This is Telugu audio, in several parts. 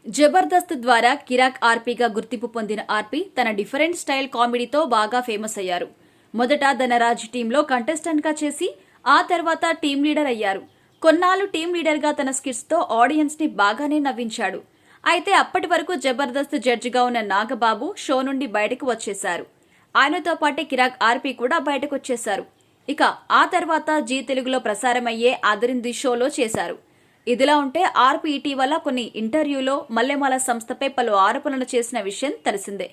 జబర్దస్త్ ద్వారా కిరాక్ ఆర్పీగా గుర్తింపు పొందిన ఆర్పీ తన డిఫరెంట్ స్టైల్ కామెడీతో బాగా ఫేమస్ అయ్యారు. మొదట ధనరాజ్ టీంలో కంటెస్టెంట్గా చేసి ఆ తర్వాత టీం లీడర్ అయ్యారు. కొన్నాళ్లు టీం లీడర్గా తన స్కిట్స్తో ఆడియన్స్ని బాగానే నవ్వించాడు. అయితే అప్పటి వరకు జబర్దస్త్ జడ్జిగా ఉన్న నాగబాబు షో నుండి బయటకు వచ్చేశారు. ఆయనతో పాటే కిరాక్ ఆర్పీ కూడా బయటకు వచ్చేశారు. ఇక ఆ తర్వాత జీ తెలుగులో ప్రసారమయ్యే అదిరింది షోలో చేశారు. ఇదిలా ఉంటే ఆర్పీ ఇటీవల కొన్ని ఇంటర్వ్యూలో మల్లెమాల సంస్థపై పలు ఆరోపణలు చేసిన విషయం తెలిసిందే.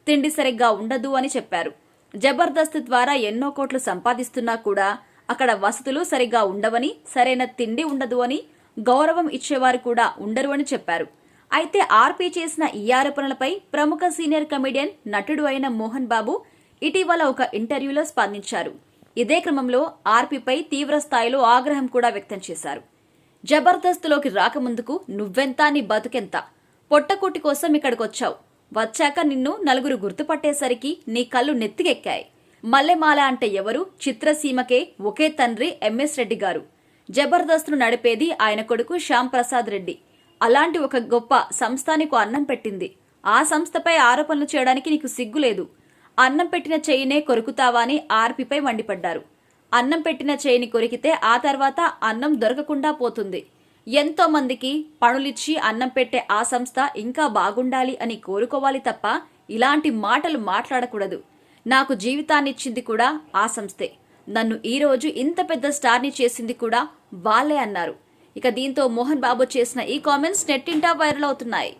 తిండి సరిగ్గా ఉండదు అని చెప్పారు. జబర్దస్త్ ద్వారా ఎన్నో కోట్లు సంపాదిస్తున్నా కూడా అక్కడ వసతులు సరిగ్గా ఉండవని, సరైన తిండి ఉండదు అని, గౌరవం ఇచ్చేవారు కూడా ఉండరు అని చెప్పారు. అయితే ఆర్పీ చేసిన ఈ ఆరోపణలపై ప్రముఖ సీనియర్ కమెడియన్ నటుడు అయిన మోహన్ బాబు ఇటీవల ఒక ఇంటర్వ్యూలో స్పందించారు. ఇదే క్రమంలో ఆర్పీపై తీవ్ర స్థాయిలో ఆగ్రహం కూడా వ్యక్తం చేశారు. జబర్దస్త్లోకి రాకముందుకు నువ్వెంత నీ బతుకెంత, పొట్టకూటి కోసం ఇక్కడికొచ్చావు, వచ్చాక నిన్ను నలుగురు గుర్తుపట్టేసరికి నీ కళ్ళు నెత్తికెక్కాయి. మల్లెమాల అంటే ఎవరు? చిత్రసీమకే ఒకే తండ్రి ఎంఎస్ రెడ్డి గారు. జబర్దస్త్ను నడిపేది ఆయన కొడుకు శ్యామ్ ప్రసాద్ రెడ్డి. అలాంటి ఒక గొప్ప సంస్థ నీకు అన్నం పెట్టింది. ఆ సంస్థపై ఆరోపణలు చేయడానికి నీకు సిగ్గులేదు. అన్నం పెట్టిన చెయ్యినే కొరుకుతావా అని ఆర్పీపై మండిపడ్డారు. అన్నం పెట్టిన చేయిని కొరికితే ఆ తర్వాత అన్నం దొరకకుండా పోతుంది. ఎంతో మందికి పనులిచ్చి అన్నం పెట్టే ఆ సంస్థ ఇంకా బాగుండాలి అని కోరుకోవాలి తప్ప ఇలాంటి మాటలు మాట్లాడకూడదు. నాకు జీవితాన్నిచ్చింది కూడా ఆ సంస్థే. నన్ను ఈరోజు ఇంత పెద్ద స్టార్ని చేసింది కూడా వాళ్ళే అన్నారు. ఇక దీంతో మోహన్ బాబు చేసిన ఈ కామెంట్స్ నెట్టింటా వైరల్ అవుతున్నాయి.